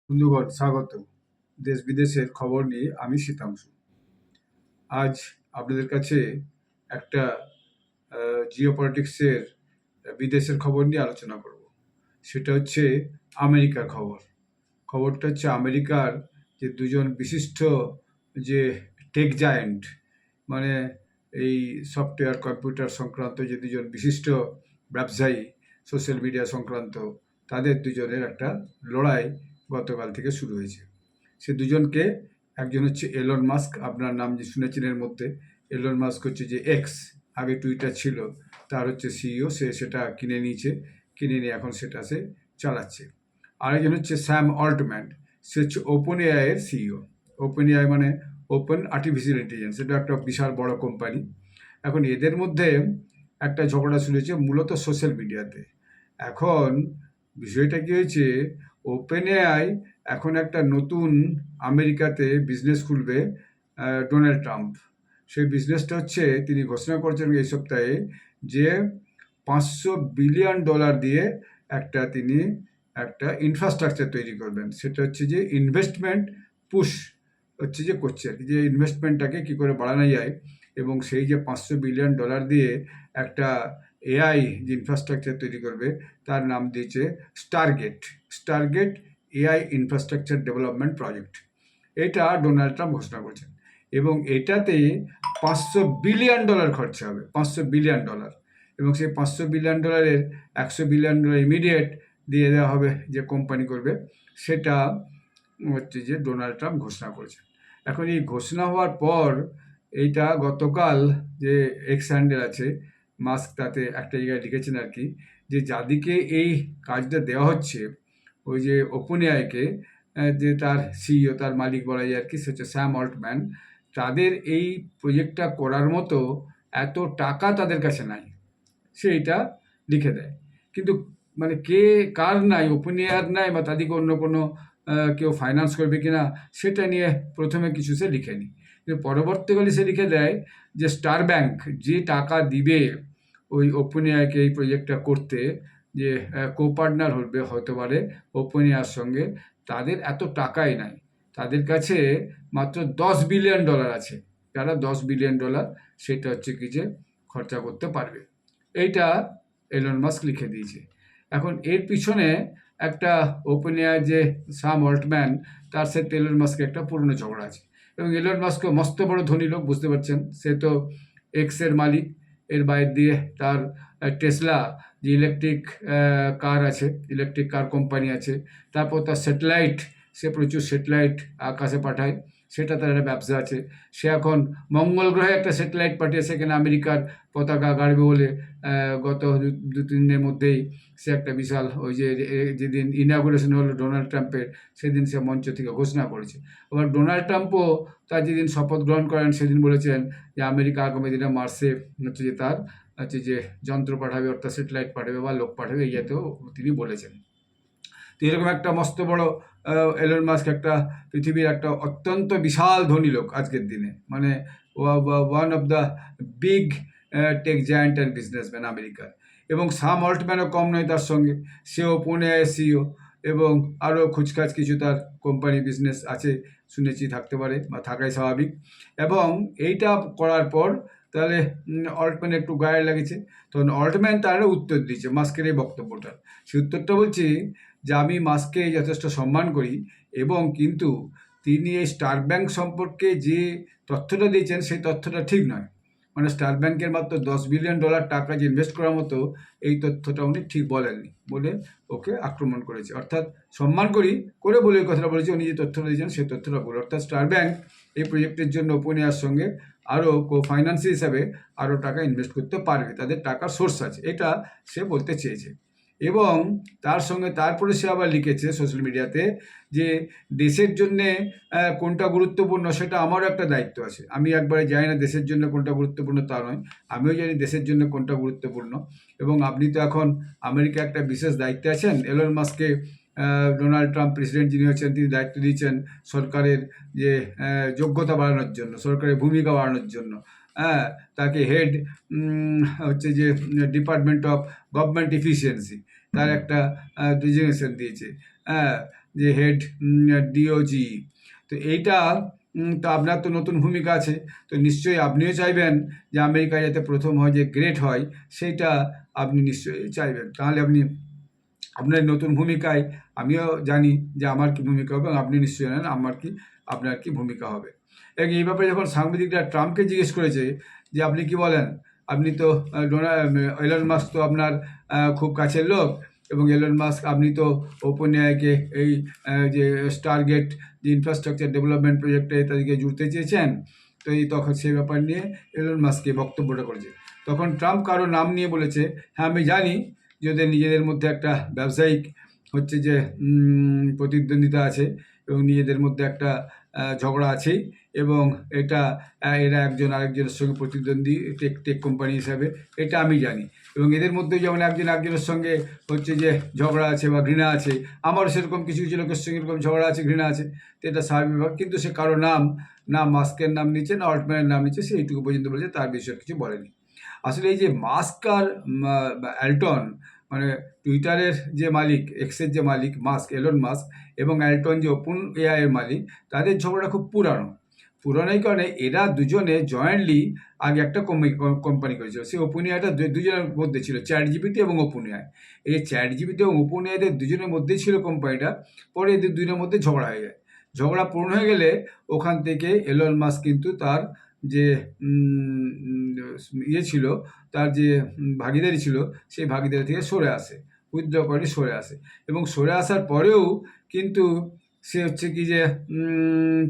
বন্ধুগণ স্বাগত। দেশ বিদেশের খবর নিয়ে আমি শীতাংশু। আজ আপনাদের কাছে একটা জিওপলিটিক্সের বিদেশের খবর নিয়ে আলোচনা করব। সেটা হচ্ছে আমেরিকার খবর। খবরটা হচ্ছে আমেরিকার যে দুজন বিশিষ্ট যে টেক জায়ান্ট, মানে এই সফটওয়্যার কম্পিউটার সংক্রান্ত যে দুজন বিশিষ্ট ব্যবসায়ী, সোশ্যাল মিডিয়া সংক্রান্ত, তাদের দুজনের একটা লড়াই গতকাল থেকে শুরু হয়েছে। সে দুজনকে, একজন হচ্ছে এলন মাস্ক, আপনার নাম যে শুনেছেন এর মধ্যে। এলন মাস্ক হচ্ছে যে এক্স, আগে টুইটার ছিল, তার হচ্ছে সিইও, সে সেটা কিনে নিয়েছে, কিনে নিয়ে এখন সেটা সে চালাচ্ছে। আরেকজন হচ্ছে স্যাম অল্টম্যান, সে হচ্ছে ওপেন এআই এর সিইও। ওপেন এআই মানে ওপেন আর্টিফিশিয়াল ইন্টেলিজেন্স, এটা একটা বিশাল বড় কোম্পানি। এখন এদের মধ্যে একটা ঝগড়া শুরু হয়েছে মূলত সোশ্যাল মিডিয়াতে। এখন বিষয়টা কি হয়েছে, ওপেন এআই এখন একটা নতুন আমেরিকাতে বিজনেস খুলবে, ডোনাল্ড ট্রাম্প। সেই বিজনেসটা হচ্ছে, তিনি ঘোষণা করেছেন এই সপ্তাহে যে $500 বিলিয়ন দিয়ে তিনি একটা ইনফ্রাস্ট্রাকচার তৈরি করবেন। সেটা হচ্ছে যে ইনভেস্টমেন্ট পুশ হচ্ছে যে করছে আর কি, যে ইনভেস্টমেন্টটাকে কী করে বাড়ানো যায়। এবং সেই যে $500 বিলিয়ন দিয়ে একটা এআই যে ইনফ্রাস্ট্রাকচার তৈরি করবে, তার নাম দিয়েছে Stargate. Stargate AI infrastructure development project. এটা ডোনাল্ড ট্রাম্প ঘোষণা করছেন, এবং এটাতে $500 বিলিয়ন খরচা হবে, $500 বিলিয়ন। এবং সেই $500 বিলিয়নের $100 বিলিয়ন ইমিডিয়েট দিয়ে দেওয়া হবে, যে কোম্পানি করবে সেটা হচ্ছে যে ডোনাল্ড ট্রাম্প ঘোষণা করেছেন। এখন এই ঘোষণা হওয়ার পর, এইটা গতকাল যে এক্স হ্যান্ডেল আছে মাস্ক, তাতে একটা জায়গায় লিখেছেন আর কি, যে যাদিকে এই কাজটা দেওয়া হচ্ছে, ওই যে ওপেন এআইকে, যে তার সিইও, তার মালিক বলা যায় আর কি, সে হচ্ছে স্যাম অল্টম্যান, তাদের এই প্রজেক্টটা করার মতো এত টাকা তাদের কাছে নাই, সে এটা লিখে দেয়। কিন্তু মানে কে, কার নাই, ওপেন এআর নাই, বা তাদেরকে অন্য কোনো কেউ ফাইন্যান্স করবে কিনা, সেটা নিয়ে প্রথমে কিছু সে লিখেনি। কিন্তু পরবর্তীকালে সে লিখে দেয় যে স্টার ব্যাংক যে টাকা দিবে ওই ওপেন এআইকে এই প্রজেক্টটা করতে, যে কো পার্টনার হতে পারে ওপেন এআর সঙ্গে, তাদের এত টাকাই নাই। তাদের কাছে মাত্র $10 বিলিয়ন আছে, যারা $10 বিলিয়ন সেটা হচ্ছে কি যে খরচা করতে পারবে। এইটা এলন মাস্ক লিখে দিয়েছে। এখন এর পিছনে একটা ওপেন এআই যে সাম অল্টম্যান, তার সাথে এলন মাস্কের একটা পুরনো ঝগড়া আছে। এবং এলন মাস্কও মস্ত বড় ধনী লোক, বুঝতে পারছেন, সে তো এক্সের মালিক। এর বাইরে দিয়ে তার টেসলা যে ইলেকট্রিক কার আছে, ইলেকট্রিক কার কোম্পানি আছে। তারপর তার স্যাটেলাইট, সে প্রচুর স্যাটেলাইট আকাশে পাঠায়, সেটা তার একটা ব্যবসা আছে। সে এখন মঙ্গল গ্রহে একটা স্যাটেলাইট পাঠিয়ে সেখানে আমেরিকার পতাকা গাড়বে বলে গত 2-3 দিনের মধ্যেই সে একটা বিশাল, ওই যে যেদিন ইনাগুরেশন হলো ডোনাল্ড ট্রাম্পের, সেদিন সে মঞ্চ থেকে ঘোষণা করেছে। আবার ডোনাল্ড ট্রাম্পও তার যেদিন শপথ গ্রহণ করেন, সেদিন বলেছেন যে আমেরিকা আগামী দিনে মার্সে হচ্ছে যে তার হচ্ছে যে যন্ত্র পাঠাবে, অর্থাৎ স্যাটেলাইট পাঠাবে বা লোক পাঠাবে, এই জাতীয় তিনি বলেছেন। তো এরকম একটা মস্ত বড় এলন মাস্ক একটা পৃথিবীর একটা অত্যন্ত বিশাল ধনী লোক আজকের দিনে, মানে one of the big tech giant and businessman আমেরিকার। এবং সাম অল্টম্যানও কম নয় তার সঙ্গে, সেও পুনে সিইও, এবং আরও খুচখাচ কিছু তার কোম্পানি বিজনেস আছে, শুনেছি থাকতে পারে, বা থাকাই স্বাভাবিক। এবং এইটা করার পর তাহলে অল্টম্যান একটু গায়ে লেগেছে, তখন অল্টম্যান তার উত্তর দিয়েছে মাস্কের এই বক্তব্যটা। সেই উত্তরটা বলছি যে আমি মাস্ককে যথেষ্ট সম্মান করি, এবং কিন্তু তিনি এই স্টার ব্যাংক সম্পর্কে যে তথ্যটা দিয়েছেন, সেই তথ্যটা ঠিক নয়। মানে স্টার ব্যাংকের মাত্র $10 বিলিয়ন টাকা যে ইনভেস্ট করার মতো, এই তথ্যটা উনি ঠিক বলেননি বলে ওকে আক্রমণ করেছে। অর্থাৎ সম্মান করি করে বলে এই কথাটা বলেছে, উনি যে তথ্যটা দিয়েছেন সেই তথ্যটা বলে। অর্থাৎ স্টার ব্যাংক এই প্রজেক্টের জন্য ওপেন এআর সঙ্গে আরও ফাইন্যান্সি হিসাবে আরও টাকা ইনভেস্ট করতে পারবে, তাদের টাকার সোর্স আছে, এটা সে বলতে চেয়েছে। এবং তার সঙ্গে তারপরে সে আবার লিখেছে সোশ্যাল মিডিয়াতে যে দেশের জন্যে কোনটা গুরুত্বপূর্ণ সেটা আমারও একটা দায়িত্ব আছে। আমি একবারে জানি না দেশের জন্য কোনটা গুরুত্বপূর্ণ, তা নয়, আমিও জানি দেশের জন্য কোনটা গুরুত্বপূর্ণ। এবং আপনি তো এখন আমেরিকা একটা বিশেষ দায়িত্বে আছেন, এলন মাস্ককে ডোনাল্ড ট্রাম্প প্রেসিডেন্ট যিনি হচ্ছেন, তিনি দায়িত্ব দিয়েছেন সরকারের যে যোগ্যতা বাড়ানোর জন্য, সরকারের ভূমিকা বাড়ানোর জন্য। হ্যাঁ, তাকে হেড হচ্ছে যে ডিপার্টমেন্ট অফ গভর্নমেন্ট এফিসিয়েন্সি, তার একটা ডিজিগনেশন দিয়েছে। হ্যাঁ, যে হেড ডিওজি। তো এইটা তো আপনার তো নতুন ভূমিকা আছে, তো নিশ্চয়ই আপনিও চাইবেন যে আমেরিকা যাতে প্রথম হয়, যে গ্রেট হয়, সেইটা আপনি নিশ্চয়ই চাইবেন। তাহলে আপনি আপনার নতুন ভূমিকায়, আমিও জানি যে আমার কি ভূমিকা হবে, এবং আপনি নিশ্চয়ই জানেন আপনার কি ভূমিকা হবে। এবং এই ব্যাপারে যখন সাংবাদিকরা ট্রাম্পকে জিজ্ঞেস করেছে যে আপনি কি বলেন, আপনি তো এলন মাস্ক তো আপনার খুব কাছের লোক, এবং এলন মাস্ক আপনি তো ওপেন এআইকে এই যে স্টারগেট যে ইনফ্রাস্ট্রাকচার ডেভেলপমেন্ট প্রজেক্টে তাদেরকে জুড়তে চেয়েছেন, তো এই তখন সেই ব্যাপার নিয়ে এলন মাস্ককে বক্তব্যটা করেছে। তখন ট্রাম্প কারো নাম নিয়ে বলেছে, হ্যাঁ আমি জানি যে ওদের নিজেদের মধ্যে একটা ব্যবসায়িক হচ্ছে যে প্রতিদ্বন্দ্বিতা আছে, এবং নিজেদের মধ্যে একটা ঝগড়া আছেই, এবং এটা এরা একজন আরেকজনের সঙ্গে প্রতিদ্বন্দ্বী টেক কোম্পানি হিসাবে, এটা আমি জানি। এবং এদের মধ্যে যেমন একজন একজনের সঙ্গে হচ্ছে যে ঝগড়া আছে বা ঘৃণা আছে, আমারও সেরকম কিছু কিছু লোকের সঙ্গে এরকম ঝগড়া আছে, ঘৃণা আছে, তো এটা স্বাভাবিক ব্যাপার। কিন্তু সে কারো নাম, না মাস্কের নাম নিচ্ছে না অল্টম্যানের নাম নিচ্ছে, সে এইটুকু পর্যন্ত বলেছে, তার বিষয়ে কিছু বলেনি। আসলে এই যে মাস্ক আর অ্যালটন, মানে টুইটারের যে মালিক, এক্সের যে মালিক মাস্ক, এলন মাস্ক, এবং অ্যালটন যে ওপেন এআই এর মালিক, তাদের ঝগড়া খুব পুরানো এই কারণে এরা দুজনে জয়েন্টলি আগে একটা কোম্পানি করেছিল। সেই ওপেন এআইটা দুজনের মধ্যে ছিল, চ্যাট জিপিটি এবং ওপেন এআই। এই চ্যাট জিপিটি এবং ওপেন এআইদের দুজনের মধ্যেই ছিল কোম্পানিটা। পরে এদের দুজনের মধ্যে ঝগড়া হয়ে যায়। ঝগড়া পূর্ণ হয়ে গেলে ওখান থেকে এলন মাস্ক কিন্তু তার যে ইয়ে ছিল, তার যে ভাগিদারি ছিল, সেই ভাগিদারি থেকে সরে আসে, উইথড্র করে সরে আসে। এবং সরে আসার পরেও কিন্তু সে হচ্ছে কি যে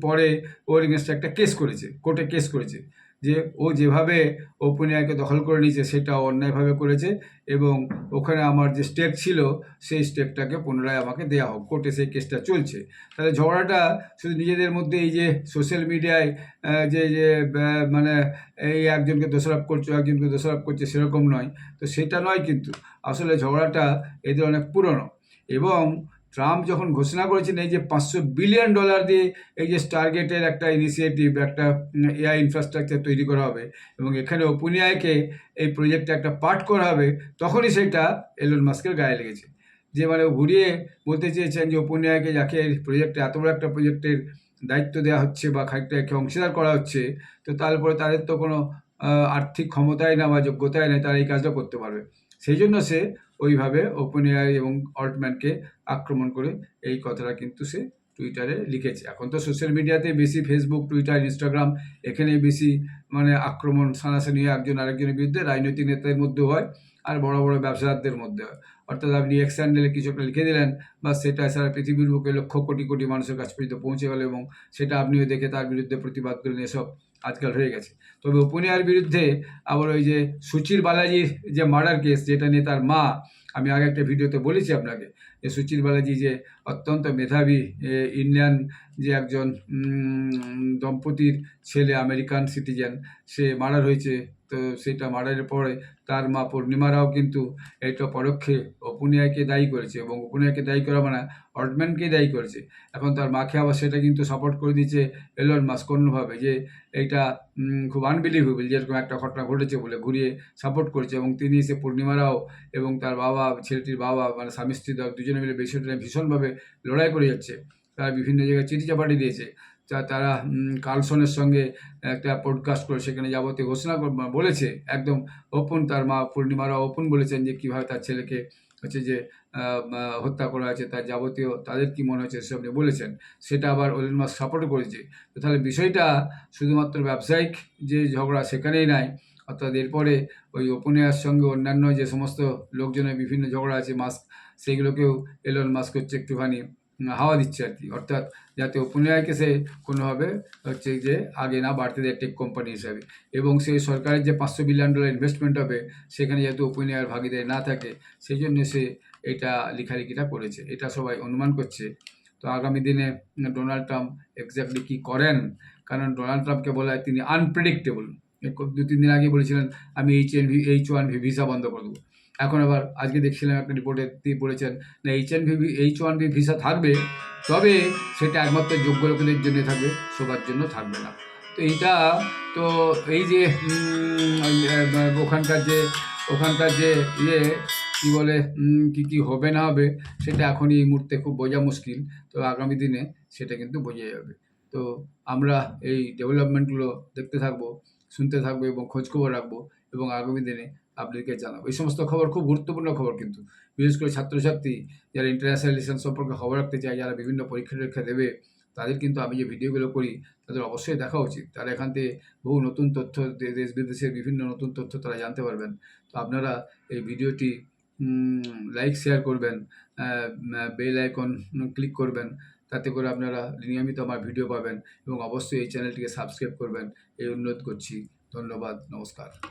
পরে ওর এগেনস্টে একটা কেস করেছে, কোর্টে কেস করেছে, যে ও যেভাবে ওপেন এআইকে দখল করে নিয়েছে সেটা অন্যায়ভাবে করেছে, এবং ওখানে আমার যে স্টেক ছিল সেই স্টেকটাকে পুনরায় আমাকে দেওয়া হোক। কোর্টে সেই কেসটা চলছে। তাহলে ঝগড়াটা শুধু নিজেদের মধ্যে এই যে সোশ্যাল মিডিয়ায় যে যে মানে এই একজনকে দোষারোপ করছে একজনকে দোষারোপ করছে সেরকম নয়। তো সেটা নয়, কিন্তু আসলে ঝগড়াটা এদের অনেক পুরনো। এবং ট্রাম্প যখন ঘোষণা করেছেন এই যে $500 বিলিয়ন দিয়ে এই যে স্টারগেটের একটা ইনিশিয়েটিভ, একটা এআই ইনফ্রাস্ট্রাকচার তৈরি করা হবে, এবং এখানে ওপেন এআইকে এই প্রজেক্টে একটা পার্ট করা হবে, তখনই সেটা এলন মাস্কের গায়ে লেগেছে। যে মানে ঘুরিয়ে বলতে চেয়েছেন যে ওপেন এআইকে, যাকে এই প্রজেক্টে এত বড় একটা প্রজেক্টের দায়িত্ব দেওয়া হচ্ছে বা খানিকটা একে অংশীদার করা হচ্ছে, তো তারপরে তাদের তো কোনো আর্থিক ক্ষমতাই না বা যোগ্যতাই নেই তারা এই কাজটা করতে পারবে। সেই জন্য সে ওইভাবে ওপেন এআই এবং অল্টম্যানকে আক্রমণ করে এই কথাটা কিন্তু সে টুইটারে লিখেছে। এখন তো সোশ্যাল মিডিয়াতে বেশি ফেসবুক, টুইটার, ইনস্টাগ্রাম, এখানে বেশি মানে আক্রমণ সানাসানি একজন আরেকজনের বিরুদ্ধে রাজনৈতিক নেতাদের মধ্যেও হয়, আর বড় বড় ব্যবসাদারদের মধ্যে হয়। অর্থাৎ আপনি এক্স হ্যান্ডেলে কিছু একটা লিখে দিলেন, বা সেটা সারা পৃথিবীর বুকে লক্ষ কোটি কোটি মানুষের কাছ পর্যন্ত পৌঁছে গেল, এবং সেটা আপনিও দেখে তার বিরুদ্ধে প্রতিবাদ করলেন, এসব আজকাল হয়ে গেছে। তবে ওপেন এআইর বিরুদ্ধে আবার ওই যে সুচির বালাজির যে মার্ডার কেস, যেটা নিয়ে তার মা, আমি আগে একটা ভিডিওতে বলেছি আপনাকে, যে সুচির বালাজি যে অত্যন্ত মেধাবী ইন্ডিয়ান যে একজন দম্পতির ছেলে, আমেরিকান সিটিজেন, সে মার্ডার হয়েছে। তো সেটা মার্ডারের পরে তার মা পূর্ণিমা রাও কিন্তু এটা পরোক্ষে ওপেন এআইকে দায়ী করেছে, এবং ওপেন এআইকে দায়ী করা মানে অল্টম্যানকে দায়ী করেছে। এখন তার মাকে আবার সেটা কিন্তু সাপোর্ট করে দিচ্ছে এলন মাস্ক অন্যভাবে, যে এইটা খুব আনবিলিভেবল, যেরকম একটা ঘটনা ঘটেছে বলে ঘুরিয়ে সাপোর্ট করছে। এবং তিনি সে পূর্ণিমা রাও এবং তার বাবা, ছেলেটির বাবা, মানে স্বামী স্ত্রী দুজনে মিলে বিষয়টা নিয়ে ভীষণভাবে লড়াই করে যাচ্ছে। তারা বিভিন্ন জায়গায় চিঠি চাপাটি দিয়েছে। তারা কার্লসনের সঙ্গে একটা পডকাস্ট করে সেখানে যাবতীয় ঘোষণা বলেছে, একদম ওপেন, তার মা পূর্ণিমারা ওপেন বলেছেন যে কীভাবে তার ছেলেকে হচ্ছে যে হত্যা করা হয়েছে, তার যাবতীয় তাদের কী মনে হচ্ছে সেসব নিয়ে বলেছেন। সেটা আবার এলন মাস্ক সাপোর্টও করেছে। তো তাহলে বিষয়টা শুধুমাত্র ব্যবসায়িক যে ঝগড়া সেখানেই নাই, অর্থাৎ এরপরে ওই ওপেন এআইয়ের সঙ্গে অন্যান্য যে সমস্ত লোকজনের বিভিন্ন ঝগড়া আছে মাস্ক, সেইগুলোকেও এলন মাস্ক হচ্ছে একটুখানি হাওয়া দিচ্ছে আর কি। অর্থাৎ যাতে ওপেন এআইকে সে কোনোভাবে হচ্ছে যে আগে না বাড়তে দেয় টেক কোম্পানি হিসাবে, এবং সেই সরকারের যে $500 বিলিয়ন ইনভেস্টমেন্ট হবে, সেখানে যাতে ওপেন এআইয়ের ভাগিদারি না থাকে, সেই জন্য সে এটা লেখালেখিটা করেছে, এটা সবাই অনুমান করছে। তো আগামী দিনে ডোনাল্ড ট্রাম্প এক্স্যাক্টলি কী করেন, কারণ ডোনাল্ড ট্রাম্পকে বলা হয় তিনি আনপ্রেডিক্টেবল। 2-3 দিন আগে বলেছিলেন আমি H1B ভিসা বন্ধ করে দেবো। এখন আবার আজকে দেখছিলাম একটা রিপোর্টে তিনি বলেছেন না, H1B ভিসা থাকবে, তবে সেটা একমাত্র যোগ্য লোকেদের জন্য থাকবে, সবার জন্য থাকবে না। তো এইটা তো এই যে ওখানকার যে ইয়ে কী বলে কী হবে না হবে সেটা এখনই এই মুহূর্তে খুব বোঝা মুশকিল। তো আগামী দিনে সেটা কিন্তু বোঝা যাবে। তো আমরা এই ডেভেলপমেন্টগুলো দেখতে থাকবো, শুনতে থাকবো এবং খোঁজখবর রাখবো এবং আগামী দিনে আপনাদেরকে জানাবো। এই সমস্ত খবর খুব গুরুত্বপূর্ণ খবর কিন্তু। বিশেষ করে ছাত্রছাত্রী যারা ইন্টারন্যাশনাল রিলেশন সম্পর্কে খবর রাখতে চায়, যারা বিভিন্ন পরীক্ষা-টরীক্ষা দেবে, তাদের কিন্তু আমি যে ভিডিওগুলো করি তাদের অবশ্যই দেখা উচিত। তারা এখান থেকে বহু নতুন তথ্য দেশ-বিদেশের বিভিন্ন নতুন তথ্য তারা জানতে পারবেন। তো আপনারা এই ভিডিওটি লাইক, শেয়ার করবেন, বেল আইকন ক্লিক করবেন। তাতে করে আপনারা নিয়মিত আমার ভিডিও পাবেন এবং অবশ্যই এই চ্যানেলটিকে সাবস্ক্রাইব করবেন এই অনুরোধ করছি। ধন্যবাদ, নমস্কার।